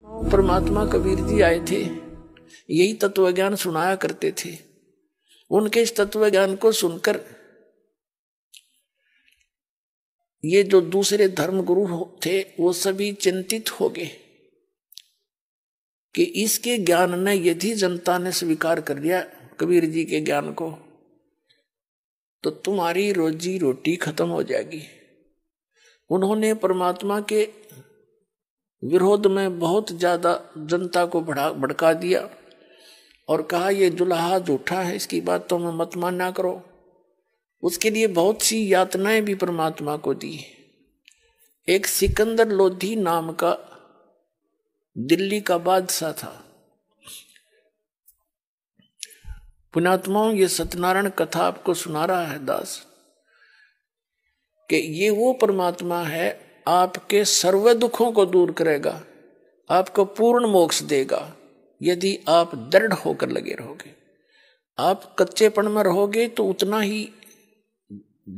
परमात्मा कबीर जी आए थे, यही तत्व ज्ञान सुनाया करते थे। उनके इस तत्व ज्ञान को सुनकर ये जो दूसरे धर्म गुरु थे वो सभी चिंतित हो गए कि इसके ज्ञान ने यदि जनता ने स्वीकार कर लिया कबीर जी के ज्ञान को तो तुम्हारी रोजी रोटी खत्म हो जाएगी। उन्होंने परमात्मा के विरोध में बहुत ज्यादा जनता को भड़का दिया और कहा ये जुलाहा झूठा है, इसकी बात तो मैं मत माना करो। उसके लिए बहुत सी यातनाएं भी परमात्मा को दी। एक सिकंदर लोधी नाम का दिल्ली का बादशाह था। पुण्यात्माओं, ये सत्यनारायण कथा आपको सुना रहा है दास कि ये वो परमात्मा है आपके सर्व दुखों को दूर करेगा, आपको पूर्ण मोक्ष देगा यदि आप दृढ़ होकर लगे रहोगे। आप कच्चेपन में रहोगे तो उतना ही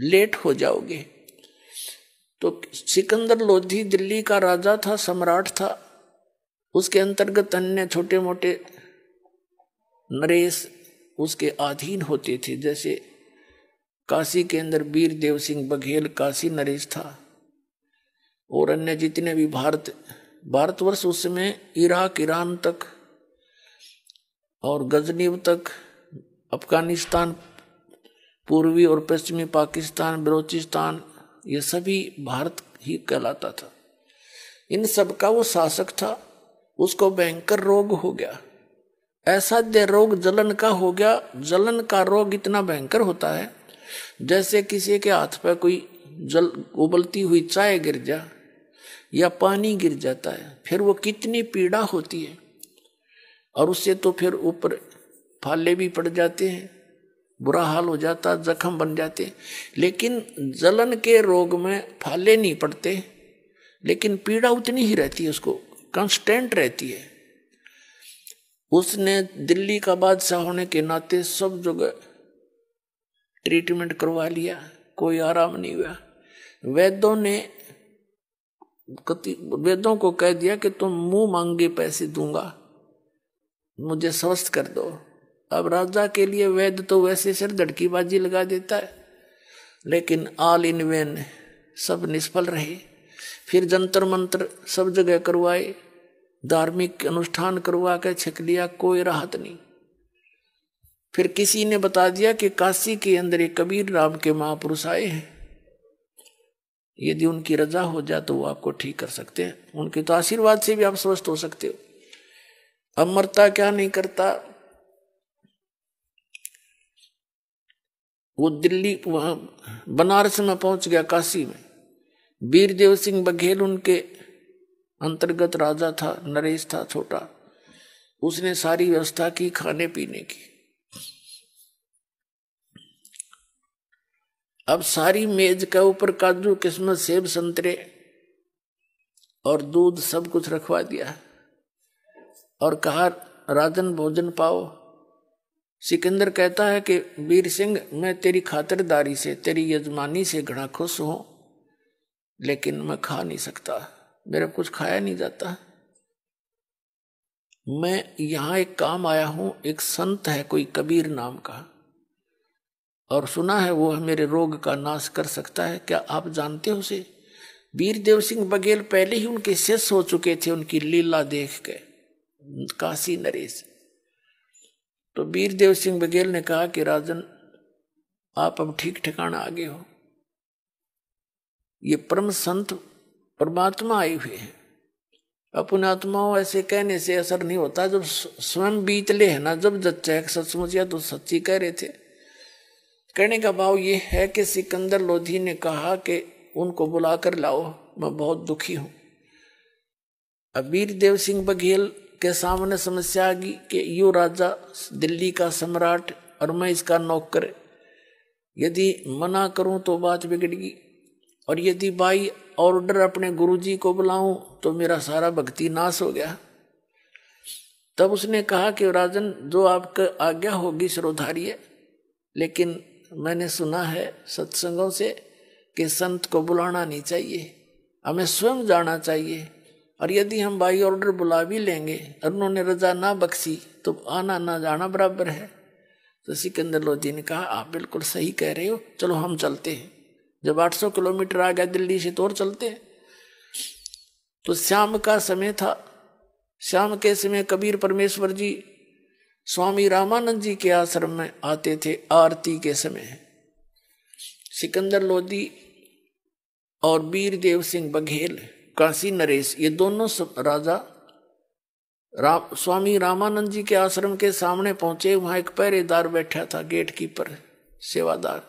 लेट हो जाओगे। तो सिकंदर लोधी दिल्ली का राजा था, सम्राट था। उसके अंतर्गत अन्य छोटे मोटे नरेश उसके अधीन होते थे। जैसे काशी के अंदर वीर देव सिंह बघेल काशी नरेश था और अन्य जितने भी भारतवर्ष उस समय इराक ईरान तक और गजनीब तक, अफगानिस्तान, पूर्वी और पश्चिमी पाकिस्तान, बलोचिस्तान, ये सभी भारत ही कहलाता था। इन सब का वो शासक था। उसको भयंकर रोग हो गया, ऐसा रोग जलन का हो गया। जलन का रोग इतना भयंकर होता है जैसे किसी के हाथ पे कोई उबलती हुई चाय गिर जा या पानी गिर जाता है, फिर वो कितनी पीड़ा होती है। और उससे तो फिर ऊपर फाले भी पड़ जाते हैं, बुरा हाल हो जाता, जख्म बन जाते। लेकिन जलन के रोग में फाले नहीं पड़ते, लेकिन पीड़ा उतनी ही रहती है, उसको कांस्टेंट रहती है। उसने दिल्ली का बादशाह होने के नाते सब जगह ट्रीटमेंट करवा लिया, कोई आराम नहीं हुआ। वेदों को कह दिया कि तुम मुंह मांगे पैसे दूंगा, मुझे स्वस्थ कर दो। अब राजा के लिए वैद्य तो वैसे सिर धड़कीबाजी लगा देता है, लेकिन ऑल इन वेन, सब निष्फल रहे। फिर जंतर मंत्र सब जगह करवाए, धार्मिक अनुष्ठान करवा के छक लिया, कोई राहत नहीं। फिर किसी ने बता दिया कि काशी के अंदर एक कबीर राम के महापुरुष आए हैं, यदि उनकी रजा हो जाए तो वो आपको ठीक कर सकते हैं, उनके तो आशीर्वाद से भी आप स्वस्थ हो सकते हो। अब मरता क्या नहीं करता। वो दिल्ली वहां बनारस में पहुंच गया, काशी में। वीर देव सिंह बघेल उनके अंतर्गत राजा था, नरेश था छोटा। उसने सारी व्यवस्था की खाने पीने की। अब सारी मेज के ऊपर काजू किस्मत सेब संतरे और दूध सब कुछ रखवा दिया और कहा राजन भोजन पाओ। सिकंदर कहता है कि वीर सिंह, मैं तेरी खातिरदारी से, तेरी यजमानी से घना खुश हूं, लेकिन मैं खा नहीं सकता, मेरा कुछ खाया नहीं जाता। मैं यहां एक काम आया हूं, एक संत है कोई कबीर नाम का, और सुना है वो मेरे रोग का नाश कर सकता है, क्या आप जानते हो उसे? वीर देव सिंह बघेल पहले ही उनके शिष्य हो चुके थे उनकी लीला देख के, काशी नरेश। तो वीर देव सिंह बघेल ने कहा कि राजन, आप अब ठीक ठिकाना आ गए हो, ये परम संत परमात्मा आए हुए हैं। अपने आत्माओं ऐसे कहने से असर नहीं होता, जब स्वयं बीतले है ना, जब जच्चा सचमुच या तो सच्ची कह रहे थे। कहने का भाव ये है कि सिकंदर लोधी ने कहा कि उनको बुला कर लाओ, मैं बहुत दुखी हूं। अब वीर देव सिंह बघेल के सामने समस्या आ गई कि यू राजा दिल्ली का सम्राट और मैं इसका नौकर, यदि मना करूं तो बात बिगड़गी, और यदि बाई ऑर्डर अपने गुरुजी को बुलाऊं तो मेरा सारा भक्ति नाश हो गया। तब उसने कहा कि राजन, जो आपका आज्ञा होगी सिरोधार्य, लेकिन मैंने सुना है सत्संगों से कि संत को बुलाना नहीं चाहिए, हमें स्वयं जाना चाहिए और यदि हम बाई ऑर्डर बुला भी लेंगे और उन्होंने रजा ना बख्शी तो आना ना जाना बराबर है। तो सिकंदर लोधी ने कहा आप बिल्कुल सही कह रहे हो, चलो हम चलते हैं। जब 800 किलोमीटर आ गया दिल्ली से तो और चलते हैं। तो शाम का समय था। शाम के समय कबीर परमेश्वर जी स्वामी रामानंद जी के आश्रम में आते थे आरती के समय। सिकंदर लोधी और वीर देव सिंह बघेल, काशी नरेश, ये दोनों राजा स्वामी रामानंद जी के आश्रम के सामने पहुंचे। वहां एक पहरेदार बैठा था, गेट कीपर, सेवादार।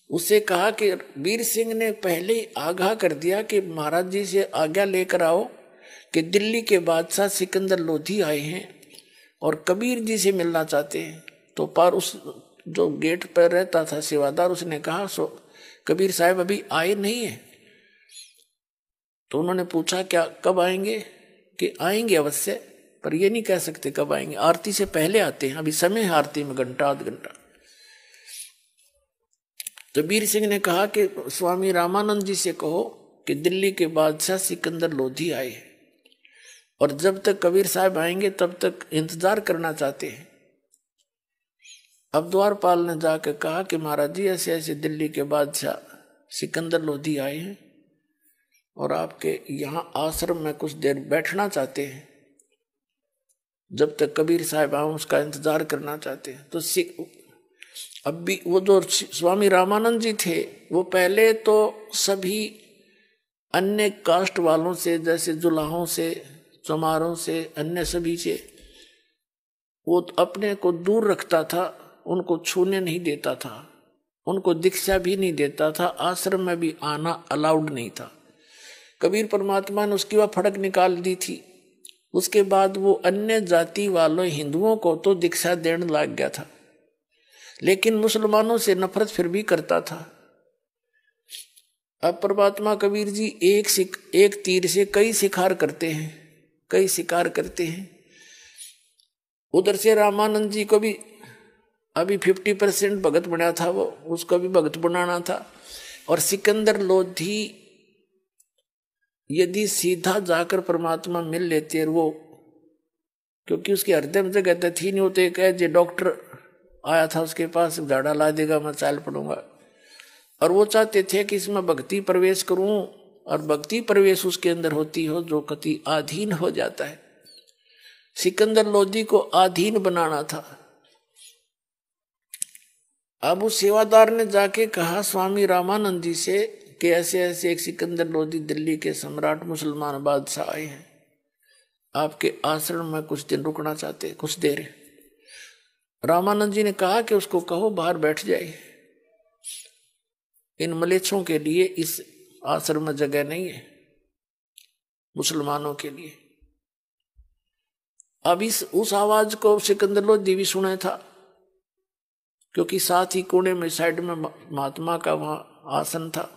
उसे कहा कि वीर सिंह ने पहले ही आगाह कर दिया कि महाराज जी से आज्ञा लेकर आओ कि दिल्ली के बादशाह सिकंदर लोधी आए हैं और कबीर जी से मिलना चाहते हैं। तो पर उस जो गेट पर रहता था सेवादार, उसने कहा कबीर साहब अभी आए नहीं है। तो उन्होंने पूछा क्या कब आएंगे? कि आएंगे अवश्य, पर ये नहीं कह सकते कब आएंगे, आरती से पहले आते हैं, अभी समय है आरती में घंटा आध घंटा। तो वीर सिंह ने कहा कि स्वामी रामानंद जी से कहो कि दिल्ली के बादशाह सिकंदर लोधी आए हैं और जब तक कबीर साहब आएंगे तब तक इंतजार करना चाहते हैं। अब द्वारपाल ने जाकर कहा कि महाराज जी ऐसे ऐसे दिल्ली के बादशाह सिकंदर लोधी आए हैं और आपके यहाँ आश्रम में कुछ देर बैठना चाहते हैं, जब तक कबीर साहब आए उसका इंतजार करना चाहते हैं। तो अब भी वो जो स्वामी रामानंद जी थे वो पहले तो सभी अन्य कास्ट वालों से, जैसे जुलाहों से, चमारों से, अन्य सभी से वो अपने को दूर रखता था, उनको छूने नहीं देता था, उनको दीक्षा भी नहीं देता था, आश्रम में भी आना अलाउड नहीं था। कबीर परमात्मा ने उसकी वह फड़क निकाल दी थी। उसके बाद वो अन्य जाति वालों हिंदुओं को तो दीक्षा देने लग गया था, लेकिन मुसलमानों से नफरत फिर भी करता था। अब परमात्मा कबीर जी एक तीर से कई शिकार करते हैं, कई शिकार करते हैं। उधर से रामानंद जी को भी अभी 50% भगत बना था, वो उसको भी भगत बनाना था। और सिकंदर लोधी यदि सीधा जाकर परमात्मा मिल लेते हैं वो, क्योंकि उसके हृदय में जगह थी नहीं, होते कह जे डॉक्टर आया था उसके पास, झाड़ा ला देगा मैं चाल पड़ूंगा। और वो चाहते थे कि इसमें भक्ति प्रवेश करूं, और भक्ति प्रवेश उसके अंदर होती हो जो कति आधीन हो जाता है। सिकंदर लोधी को आधीन बनाना था। अब उस सेवादार ने जाके कहा स्वामी रामानंद जी से कि ऐसे ऐसे एक सिकंदर लोधी दिल्ली के सम्राट मुसलमान बादशाह आए हैं, आपके आश्रम में कुछ दिन रुकना चाहते, कुछ देर। रामानंद जी ने कहा कि उसको कहो बाहर बैठ जाए, इन मलेच्छों के लिए इस आश्रम में जगह नहीं है, मुसलमानों के लिए। अब उस आवाज को सिकंदर लोधी भी सुना था, क्योंकि साथ ही कोने में साइड में महात्मा का वहां आसन था।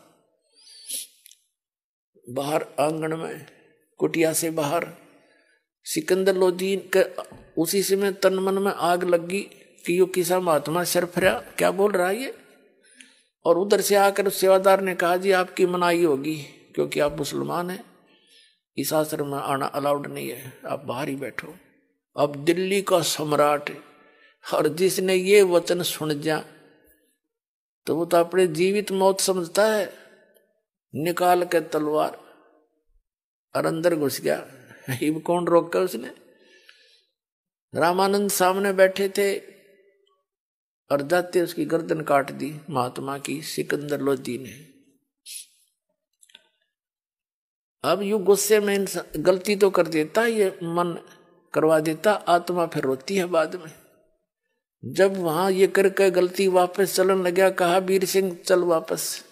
बाहर आंगन में कुटिया से बाहर सिकंदर लोधी के उसी समय तन मन में आग लगी कि यो किसा महात्मा सरफरा क्या बोल रहा है ये। और उधर से आकर सेवादार ने कहा जी आपकी मनाही होगी, क्योंकि आप मुसलमान हैं, इस आश्रम में आना अलाउड नहीं है, आप बाहर ही बैठो। अब दिल्ली का सम्राट और जिसने ये वचन सुन जा तो वो तो अपने जीवित मौत समझता है, निकाल के तलवार और अंदर घुस गया। हिब कौन रोका उसने? रामानंद सामने बैठे थे और जाते उसकी गर्दन काट दी महात्मा की सिकंदर लोधी ने। अब यू गुस्से में इंसान गलती तो कर देता, ये मन करवा देता, आत्मा फिर रोती है बाद में। जब वहां ये करके गलती वापस चलन लगा, कहा वीर सिंह चल वापस,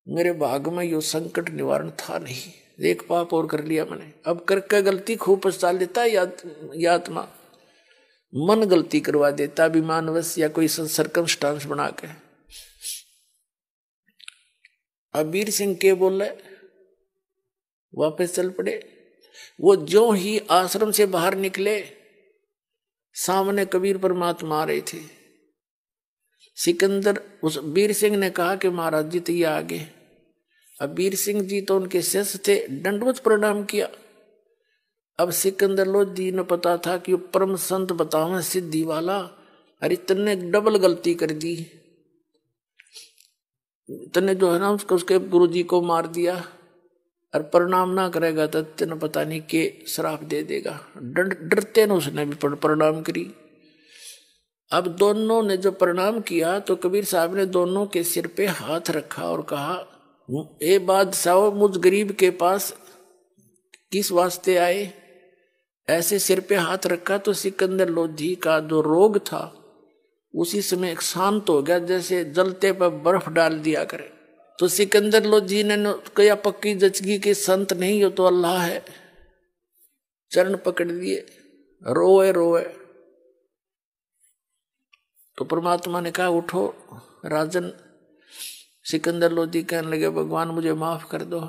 मेरे भाग में यो संकट निवारण था नहीं, एक पाप और कर लिया मैंने। अब करके गलती खूब पछता लेता है आत्मा, मन गलती करवा देता अभिमानवश या कोई सरकमस्टांस बना के। अब वीर सिंह के बोले वापस चल पड़े। वो जो ही आश्रम से बाहर निकले सामने कबीर परमात्मा आ रहे थे। सिकंदर उस वीर सिंह ने कहा कि महाराज जी तो ये आगे। अब वीर सिंह जी तो उनके शिष्य थे, दंडवत प्रणाम किया। अब सिकंदर लोधी ने पता था कि परम संत बतावे सिद्धि वाला, अरे तन्ने डबल गलती कर दी, तन्ने जो है ना उसके गुरु जी को मार दिया, और प्रणाम ना करेगा तो तेने पता नहीं के श्राप दे देगा। डरते न उसने भी प्रणाम करी। अब दोनों ने जो प्रणाम किया तो कबीर साहब ने दोनों के सिर पे हाथ रखा और कहा, ए बादशाह, मुझ गरीब के पास किस वास्ते आए? ऐसे सिर पे हाथ रखा तो सिकंदर लोधी का जो रोग था उसी समय एक शांत हो गया, जैसे जलते पर बर्फ डाल दिया करे। तो सिकंदर लोधी ने कहा, पक्की जचगी के संत नहीं हो तो अल्लाह है। चरण पकड़ लिए, रोए रोए। तो परमात्मा ने कहा, उठो राजन। सिकंदर लोधी कहने लगे, भगवान मुझे माफ कर दो,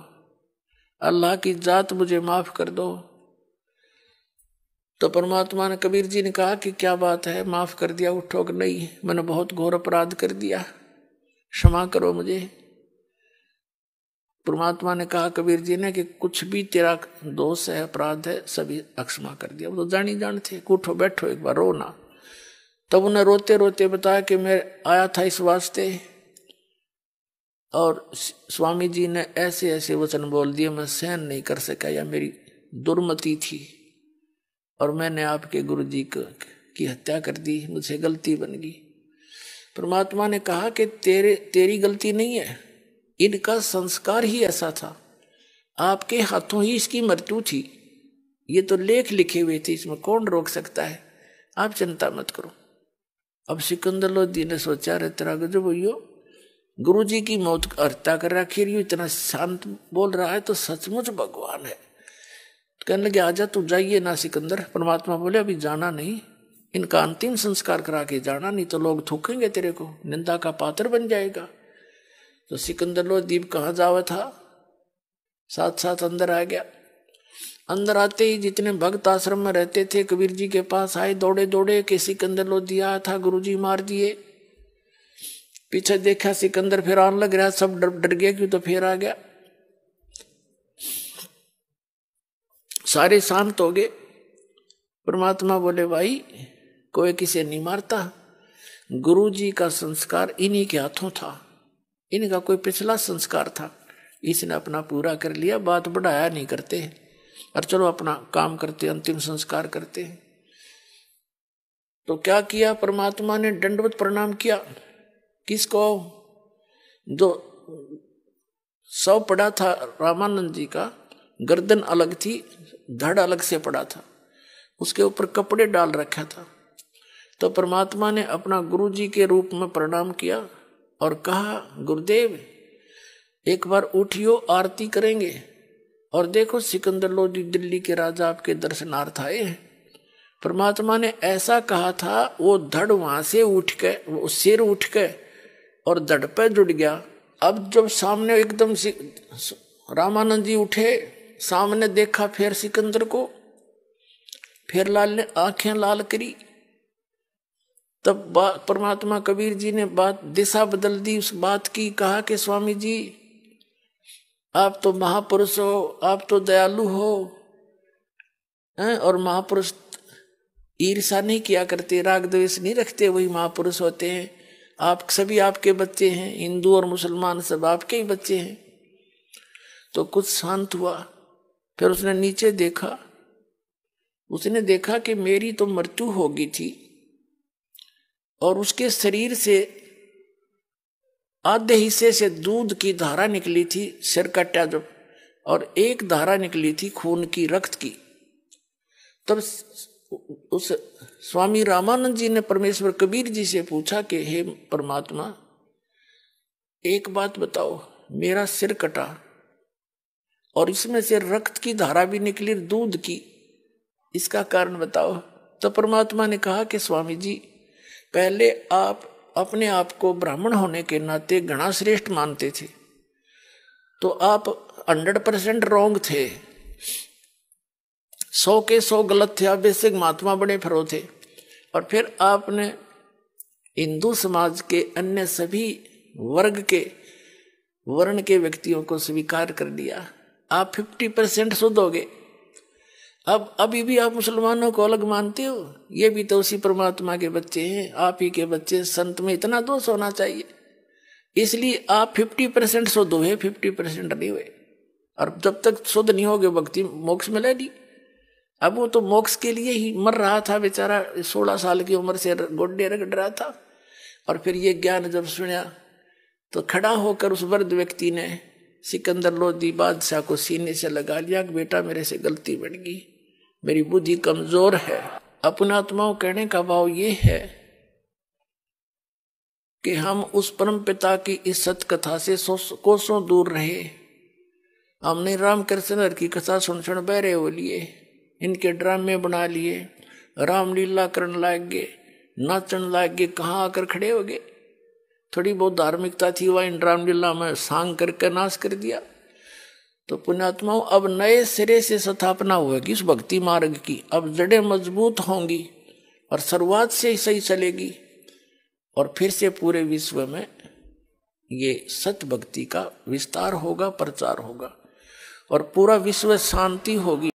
अल्लाह की जात मुझे माफ कर दो। तो परमात्मा ने, कबीर जी ने कहा कि क्या बात है, माफ कर दिया? उठो कि नहीं, मैंने बहुत घोर अपराध कर दिया, क्षमा करो मुझे। परमात्मा ने कहा कबीर जी ने कि कुछ भी तेरा दोष है, अपराध है, सभी अक्षमा कर दिया। वो तो जानी जान थे। उठो बैठो एक बार, रो ना। तब उन्हें रोते रोते बताया कि मैं आया था इस वास्ते, और स्वामी जी ने ऐसे ऐसे वचन बोल दिए, मैं सहन नहीं कर सका, या मेरी दुर्मति थी और मैंने आपके गुरु जी की हत्या कर दी, मुझसे गलती बन गई। परमात्मा ने कहा कि तेरी गलती नहीं है, इनका संस्कार ही ऐसा था, आपके हाथों ही इसकी मृत्यु थी। ये तो लेख लिखे हुए थे, इसमें कौन रोक सकता है, आप चिंता मत करो। अब सिकंदर लोधी ने सोचा, रे तेरा गजब भैया, गुरु जी की मौत हत्या कर रखी, इतना शांत बोल रहा है तो सचमुच भगवान है। कहने लगे, आजा तू जाइए ना सिकंदर। परमात्मा बोले, अभी जाना नहीं, इनका अंतिम संस्कार करा के जाना, नहीं तो लोग थूकेंगे तेरे को, निंदा का पात्र बन जाएगा। तो सिकंदर लोधी कहाँ जावा था, साथ साथ अंदर आ गया। अंदर आते ही जितने भक्त आश्रम में रहते थे कबीर जी के पास आए दौड़े दौड़े कि सिकंदर लोधी आया था, गुरु जी मार दिए। पीछे देखा सिकंदर फिर आने लग रहा, सब डर गया, क्यों तो फिर आ गया। सारे शांत हो गए। परमात्मा बोले, भाई कोई किसे नहीं मारता, गुरु जी का संस्कार इन्हीं के हाथों था, इनका कोई पिछला संस्कार था, इसने अपना पूरा कर लिया, बात बढ़ाया नहीं करते, और चलो अपना काम करते, अंतिम संस्कार करते। तो क्या किया परमात्मा ने, दंडवत प्रणाम किया। किसको? जो शव पड़ा था रामानंद जी का, गर्दन अलग थी, धड़ अलग से पड़ा था, उसके ऊपर कपड़े डाल रखा था। तो परमात्मा ने अपना गुरु जी के रूप में प्रणाम किया और कहा, गुरुदेव एक बार उठियो, आरती करेंगे। और देखो सिकंदर लोधी दिल्ली के राजा आपके दर्शनार्थ आए हैं। परमात्मा ने ऐसा कहा था, वो धड़ वहां से उठ के, वो सिर उठ के और धड़ पे जुड़ गया। अब जब सामने एकदम से रामानंद जी उठे, सामने देखा फिर सिकंदर को, फिर लाल ने आंखें लाल करी। तब परमात्मा कबीर जी ने बात दिशा बदल दी उस बात की। कहा कि स्वामी जी आप तो महापुरुष हो, आप तो दयालु हो, और महापुरुष ईर्षा नहीं किया करते, राग द्वेष नहीं रखते, वही महापुरुष होते हैं। आप सभी आपके बच्चे हैं, हिंदू और मुसलमान सब आपके ही बच्चे हैं। तो कुछ शांत हुआ। फिर उसने नीचे देखा, उसने देखा कि मेरी तो मृत्यु हो गई थी और उसके शरीर से आधे हिस्से से दूध की धारा निकली थी, सिर कटा जब, और एक धारा निकली थी खून की, रक्त की। तब उस स्वामी रामानंद जी ने परमेश्वर कबीर जी से पूछा कि हे परमात्मा, एक बात बताओ, मेरा सिर कटा और इसमें से रक्त की धारा भी निकली, दूध की, इसका कारण बताओ। तो परमात्मा ने कहा कि स्वामी जी, पहले आप अपने आप को ब्राह्मण होने के नाते घना श्रेष्ठ मानते थे, तो आप 100% रॉन्ग थे, 100 के 100 गलत थे, आप बेसिक महात्मा बने फिरो थे। और फिर आपने हिंदू समाज के अन्य सभी वर्ग के वर्ण के व्यक्तियों को स्वीकार कर लिया, आप 50% शुद्ध हो गए। अब अभी भी आप मुसलमानों को अलग मानते हो, ये भी तो उसी परमात्मा के बच्चे हैं, आप ही के बच्चे। संत में इतना दोष होना चाहिए, इसलिए आप 50% शुद्ध हुए, 50% नहीं हुए। और जब तक शुद्ध नहीं होगे भक्ति मोक्ष मिले नहीं। अब वो तो मोक्ष के लिए ही मर रहा था बेचारा, 16 साल की उम्र से गोड्डे रगड़ रहा था। और फिर ये ज्ञान जब सुना तो खड़ा होकर उस वृद्ध व्यक्ति ने सिकंदर लोधी बादशाह को सीने से लगा लिया कि बेटा मेरे से गलती बन गई, मेरी बुद्धि कमजोर है। अपना आत्माओं कहने का भाव ये है कि हम उस परम पिता की इस सत कथा से कोसों दूर रहे। हमने राम कृष्ण की कथा सुन बहरे हो लिए, इनके ड्रामे बना लिए, रामलीला करने लग गए, नाचन लग गए, कहाँ आकर खड़े हो गए। थोड़ी बहुत धार्मिकता थी वह इन रामलीला में सांग करके नाश कर दिया। तो पुण्यात्माओं अब नए सिरे से स्थापना होगी इस भक्ति मार्ग की। अब जड़ें मजबूत होंगी और शुरुआत से ही सही चलेगी, और फिर से पूरे विश्व में ये सत भक्ति का विस्तार होगा, प्रचार होगा, और पूरा विश्व शांति होगी।